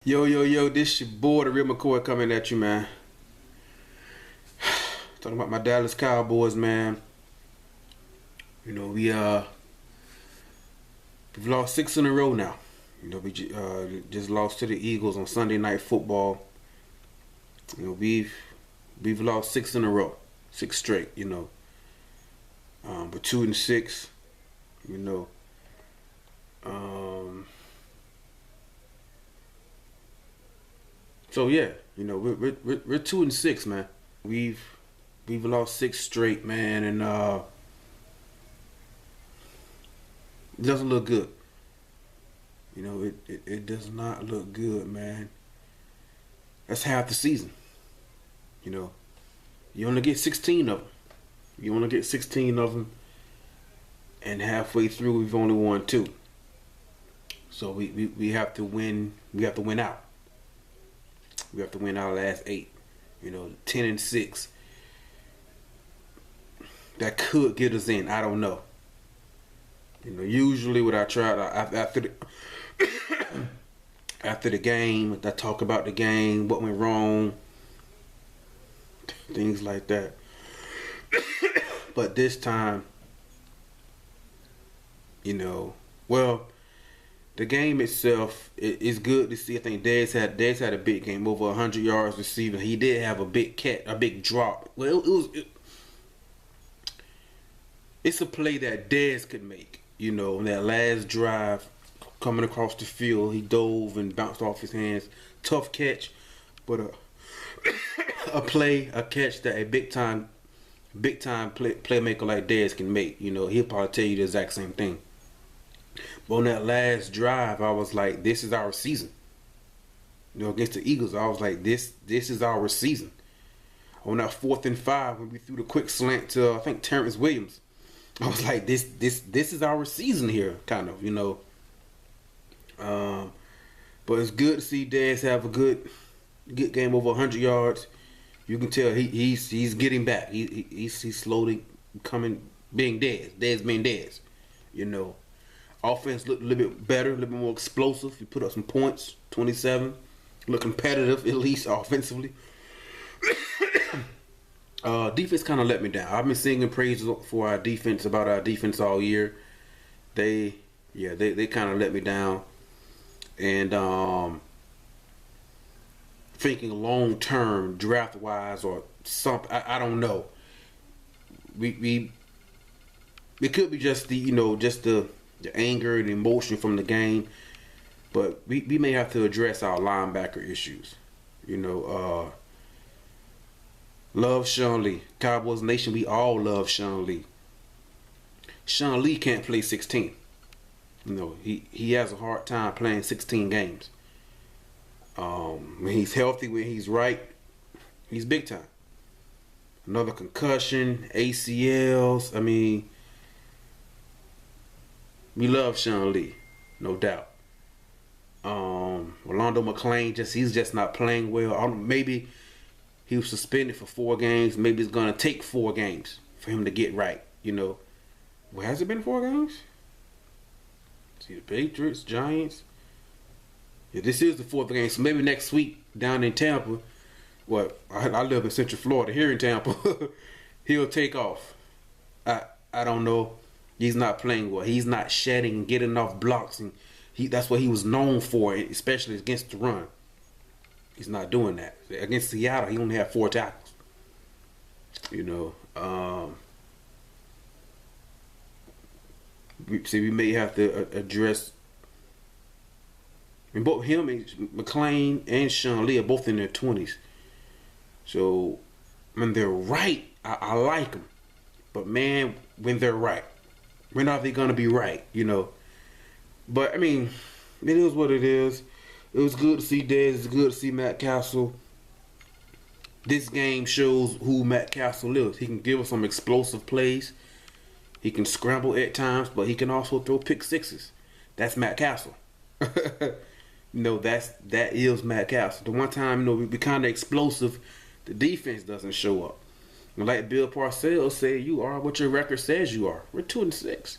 Yo, yo, yo, this your boy, the real McCoy, coming at you, man. Talking about my Dallas Cowboys, man. You know, we've lost 6 in a row now. You know, we just lost to the Eagles on Sunday Night Football. You know, we've lost 6 in a row, 6 straight. You know, we're 2-6. You know, so yeah, you know, we're 2-6, man. We've lost 6 straight, man, and it doesn't look good. You know, it does not look good, man. That's half the season. You know, you only get 16 of them. You only get 16 of them, and halfway through, we've only won 2. So we have to win. We have to win out. We have to win our last 8. You know, 10-6. That could get us in. I don't know. You know, usually what I try after the game, I talk about the game, what went wrong, things like that. But this time, you know, well, the game itself is good to see. I think Dez had a big game, over 100 yards receiving. He did have a big drop. Well, it's a play that Dez could make. You know, that last drive coming across the field, he dove and bounced off his hands. Tough catch, but a catch that a big time playmaker like Dez can make. You know, he'll probably tell you the exact same thing. But on that last drive, I was like, this is our season. You know, against the Eagles, I was like, this is our season. On that 4th and 5, when we threw the quick slant to, I think, Terrence Williams, I was like, this is our season here, kind of, you know. But it's good to see Dez have a good game, over 100 yards. You can tell he's getting back. He's slowly being Dez. Dez being Dez, you know. Offense looked a little bit better, a little bit more explosive. He put up some points, 27. Look competitive, at least offensively. Defense kind of let me down. I've been singing praises for our defense, about our defense all year. They kind of let me down. And thinking long term, draft wise or something, I don't know. It could be just the anger and emotion from the game, but we may have to address our linebacker issues. You know, love Sean Lee. Cowboys Nation, we all love Sean Lee. Sean Lee can't play 16. You know, he has a hard time playing 16 games. When he's healthy, when he's right, he's big time. Another concussion, ACLs. I mean, we love Sean Lee, no doubt. Orlando McClain, he's just not playing well. Maybe he was suspended for 4 games. Maybe it's gonna take 4 games for him to get right. You know, well, has it been 4 games? See, the Patriots, Giants. Yeah, this is the 4th game. So maybe next week down in Tampa. I live in Central Florida. Here in Tampa, he'll take off. I don't know. He's not playing well. He's not shedding and getting off blocks, and that's what he was known for, especially against the run. He's not doing that. Against Seattle, he only had 4 tackles. You know, we may have to address. And both him and McClain and Sean Lee are both in their 20s. So when they're right, I like them. But man, when they're right, when are they gonna be right? You know. But I mean, it is what it is. It was good to see Dez. It's good to see Matt Castle. This game shows who Matt Castle is. He can give us some explosive plays. He can scramble at times, but he can also throw pick sixes. That's Matt Castle. You know, that is Matt Castle. The one time, you know, we kind of explosive, the defense doesn't show up. And like Bill Parcells said, you are what your record says you are. We're 2-6.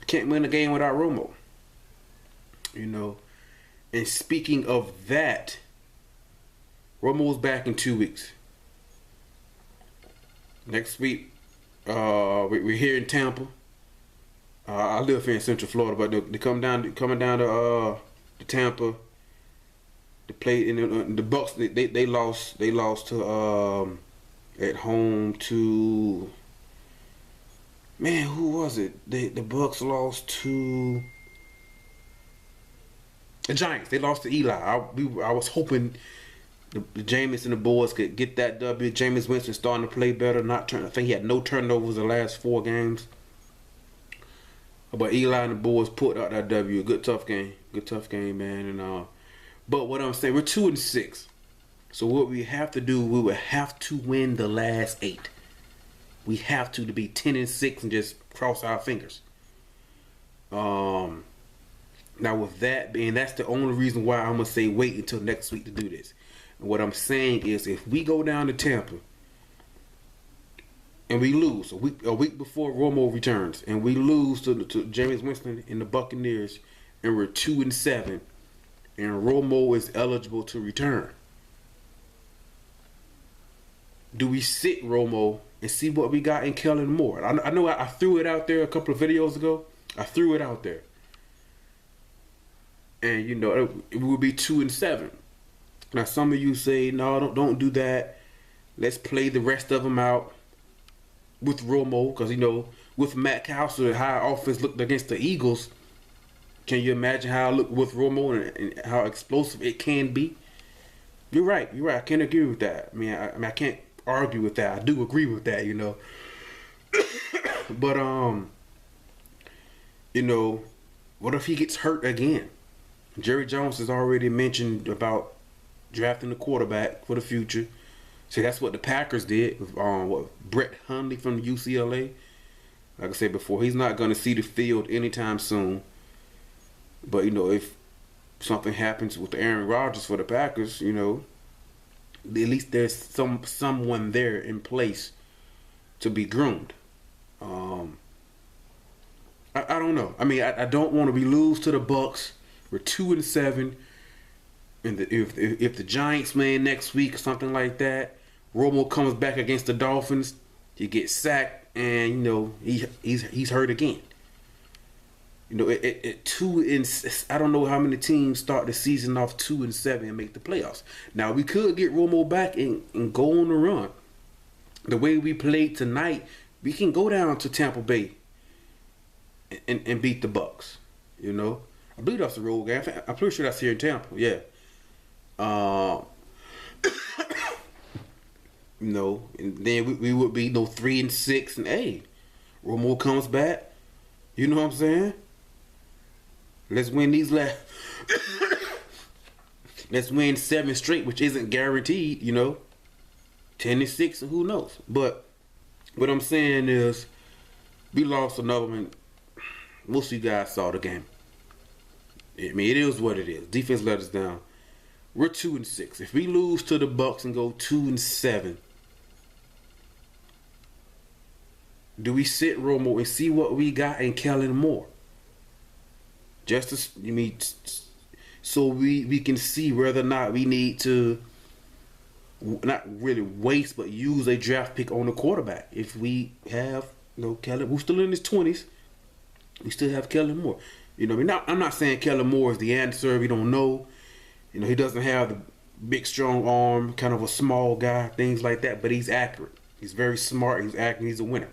Can't win a game without Romo. You know, And speaking of that, Romo's back in 2 weeks. Next week, we're here in Tampa. I live here in Central Florida, but they coming down to Tampa. They played in the Bucks. They lost to at home to, man, who was it? The Bucks lost to the Giants. They lost to Eli. I was hoping the Jameis and the boys could get that W. Jameis Winston starting to play better. I think he had no turnovers the last 4 games. But Eli and the boys put out that W. Good tough game, man. And but what I'm saying, we're 2-6. So what we have to do, we would have to win the last 8. We have to be 10-6 and just cross our fingers. Now with that being, that's the only reason why I'm gonna say wait until next week to do this. And what I'm saying is, if we go down to Tampa and we lose a week before Romo returns, and we lose to Jameis Winston and the Buccaneers, and we're 2-7, and Romo is eligible to return, do we sit Romo and see what we got in Kellen Moore? I know I threw it out there a couple of videos ago. I threw it out there, and it will be 2-7. Now some of you say, no, don't do that. Let's play the rest of them out with Romo, because with Matt Castle, how our offense looked against the Eagles. Can you imagine how it looked with Romo and how explosive it can be? You're right. I can't agree with that. I mean, I can't argue with that. I do agree with that, But what if he gets hurt again? Jerry Jones has already mentioned about drafting a quarterback for the future. So that's what the Packers did with Brett Hundley from UCLA. Like I said before, he's not going to see the field anytime soon. But if something happens with Aaron Rodgers for the Packers, at least there's someone there in place to be groomed. I don't know. I mean, I don't want to lose to the Bucks. We're 2-7, and if the Giants win next week or something like that, Romo comes back against the Dolphins, he gets sacked, and he's hurt again. At 2-6, I don't know how many teams start the season off 2-7 and make the playoffs. Now we could get Romo back and go on the run. The way we played tonight, we can go down to Tampa Bay and beat the Bucks. I believe that's the road game. I'm pretty sure that's here in Tampa. Yeah. And then we would be 3-6, and hey, Romo comes back. You know what I'm saying? Let's win these last. Let's win 7 straight, which isn't guaranteed. 10-6, who knows? But what I'm saying is, we lost another one. Most of you guys saw the game. I mean, it is what it is. Defense let us down. We're 2-6. If we lose to the Bucks and go 2-7, do we sit Romo and see what we got in Kellen Moore? So we can see whether or not we need to not really waste, but use a draft pick on a quarterback. If we have Kellen, we're still in his 20s. We still have Kellen Moore. I'm not saying Kellen Moore is the answer. We don't know. He doesn't have the big, strong arm, kind of a small guy, things like that. But he's accurate. He's very smart. He's accurate. He's a winner.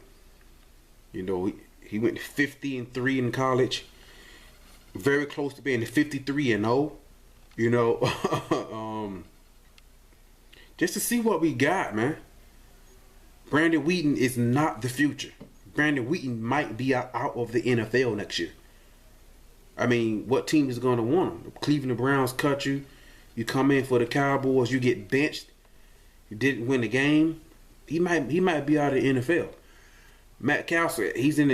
He went 50-3 in college. Very close to being 53-0. Just to see what we got, man. Brandon Wheaton is not the future. Brandon Wheaton might be out of the NFL next year. I mean, what team is going to want him? The Cleveland Browns cut you. You come in for the Cowboys, you get benched. You didn't win the game. He might be out of the NFL. Matt Castle, I believe he's in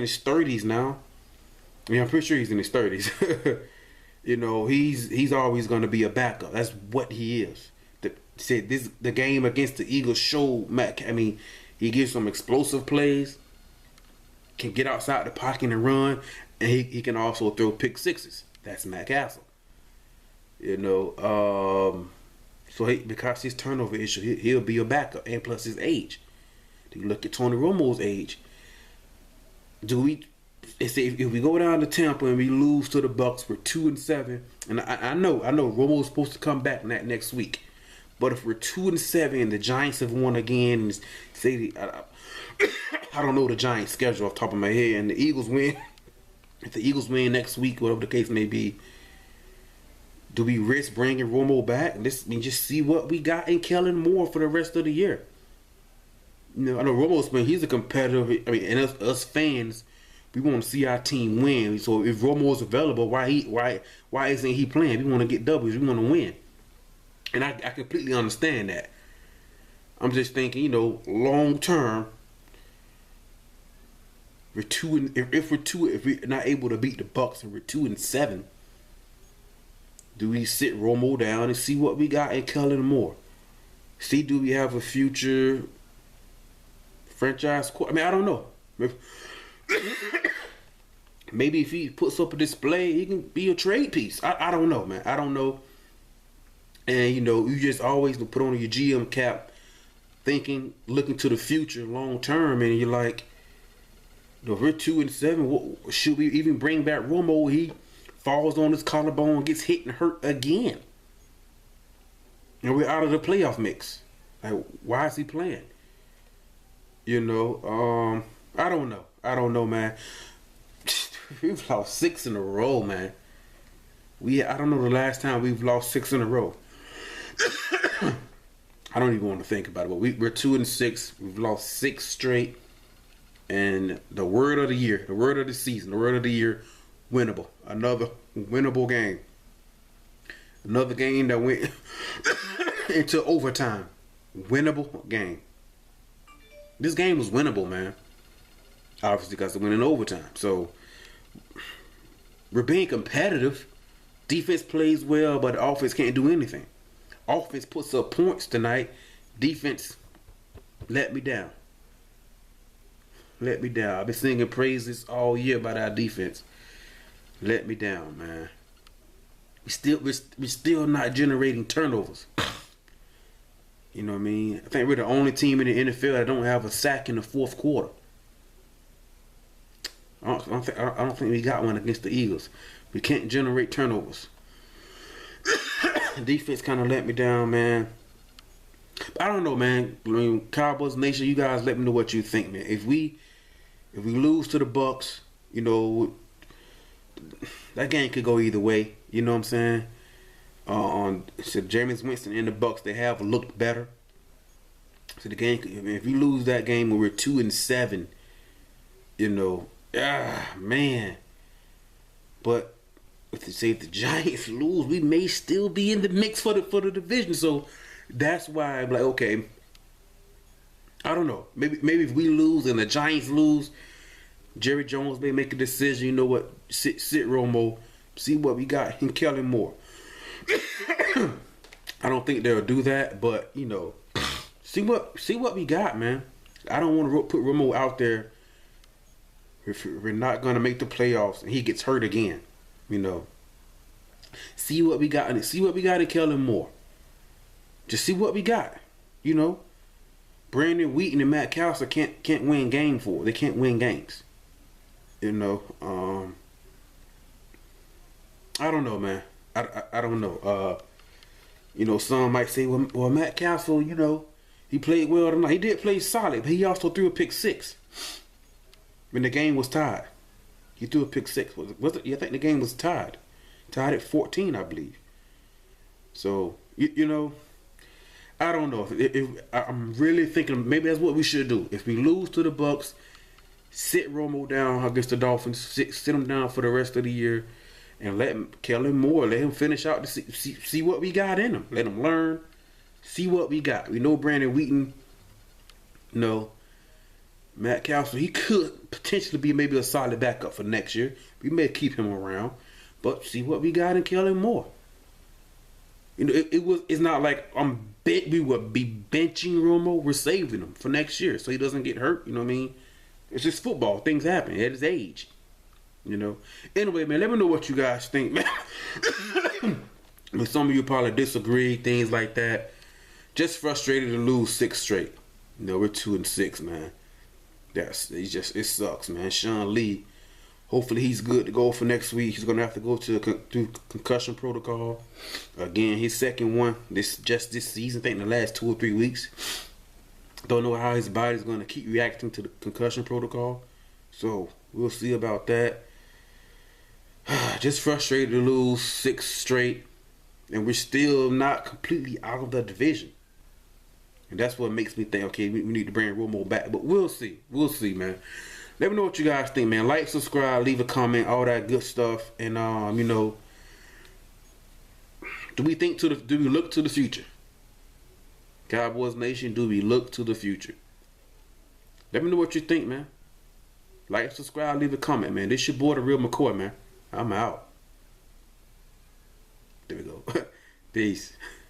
his 30s now. I'm pretty sure he's in his 30s. He's always going to be a backup. That's what he is. The game against the Eagles showed Matt. I mean, he gives some explosive plays, can get outside the pocket and run, and he can also throw pick sixes. That's Matt Castle. You know, because his turnover issue, he'll be a backup, and plus his age. You look at Tony Romo's age. Do we? If we go down to Tampa and we lose to the Bucks, we're 2-7, and I know Romo's supposed to come back next week, but if we're 2-7 and the Giants have won again, and say I don't know the Giants' schedule off the top of my head, and the Eagles win. If the Eagles win next week, whatever the case may be, do we risk bringing Romo back? And just see what we got in Kellen Moore for the rest of the year. You know, I know Romo's been, he's a competitive. I mean, and us fans, we want to see our team win. So if Romo's available, why isn't he playing? We want to get W's. We want to win. And I completely understand that. I'm just thinking, you know, long term. If we're not able to beat the Bucks and we're 2-7, do we sit Romo down and see what we got in Kellen Moore? See, do we have a future franchise? I mean, I don't know. Maybe if he puts up a display, he can be a trade piece. I don't know, man. I don't know. And you know, you just always put on your GM cap, looking to the future, long term, and you're like, you know, if we're 2-7, should we even bring back Romo? He falls on his collarbone, gets hit and hurt again, and we're out of the playoff mix. Like, why is he playing? You know, I don't know, man. We've lost 6 in a row, man. I don't know the last time we've lost 6 in a row. I don't even want to think about it, but we're 2-6. We've lost 6 straight. And the word of the year, the word of the season, the word of the year, winnable. Another winnable game. Another game that went into overtime. Winnable game. This game was winnable, man. Obviously, because it went in overtime. So, we're being competitive. Defense plays well, but the offense can't do anything. Offense puts up points tonight. Defense let me down. Let me down. I've been singing praises all year about our defense. Let me down, man. We're still not generating turnovers. You know what I mean? I think we're the only team in the NFL that don't have a sack in the fourth quarter. I don't think we got one against the Eagles. We can't generate turnovers. Defense kind of let me down, man. I don't know, man. I mean, Cowboys Nation, you guys let me know what you think, man. If we lose to the Bucks, you know, that game could go either way. You know what I'm saying? So Jameis Winston and the Bucks, they have looked better. So the game, if we lose that game when we're 2-7, you know, man. But if the Giants lose, we may still be in the mix for the division. So that's why I'm like, okay, I don't know. Maybe if we lose and the Giants lose, Jerry Jones may make a decision. You know what? Sit Romo, see what we got in Kellen Moore. I don't think they'll do that, but you know, see what we got, man. I don't want to put Romo out there if we're not gonna make the playoffs and he gets hurt again. You know, see what we got in Kellen Moore. Just see what we got. You know, Brandon Wheaton and Matt Castle can't win game for. They can't win games. You know, I don't know, man. I don't know. You know, some might say, well, Matt Castle, you know, he played well tonight. He did play solid, but he also threw a pick 6 when the game was tied. He threw a pick 6. Was it? I think the game was tied at 14, I believe. So you know, I don't know. If I'm really thinking maybe that's what we should do. If we lose to the Bucks, sit Romo down against the Dolphins. Sit him down for the rest of the year. And let Kellen Moore, let him finish out to see what we got in him. Let him learn. See what we got. We know Brandon Wheaton. You know, Matt Castle, he could potentially be maybe a solid backup for next year. We may keep him around. But see what we got in Kellen Moore. You know, it's not like we would be benching Romo. We're saving him for next year so he doesn't get hurt. You know what I mean? It's just football. Things happen at his age. You know. Anyway, man, let me know what you guys think, man. I mean, some of you probably disagree, things like that. Just frustrated to lose 6 straight. You know, we're 2-6, man. It sucks, man. Sean Lee, hopefully he's good to go for next week. He's gonna have to go through concussion protocol again. His second one this season. I think in the last 2 or 3 weeks. Don't know how his body's gonna keep reacting to the concussion protocol. So we'll see about that. Just frustrated to lose 6 straight, and we're still not completely out of the division. And that's what makes me think, okay, we need to bring Romo back. But we'll see. We'll see, man. Let me know what you guys think, man. Like, subscribe, leave a comment, all that good stuff. And you know, do we look to the future? Cowboys Nation, do we look to the future? Let me know what you think, man. Like, subscribe, leave a comment, man. This your boy, The Real McCoy, man. I'm out. There we go. Peace.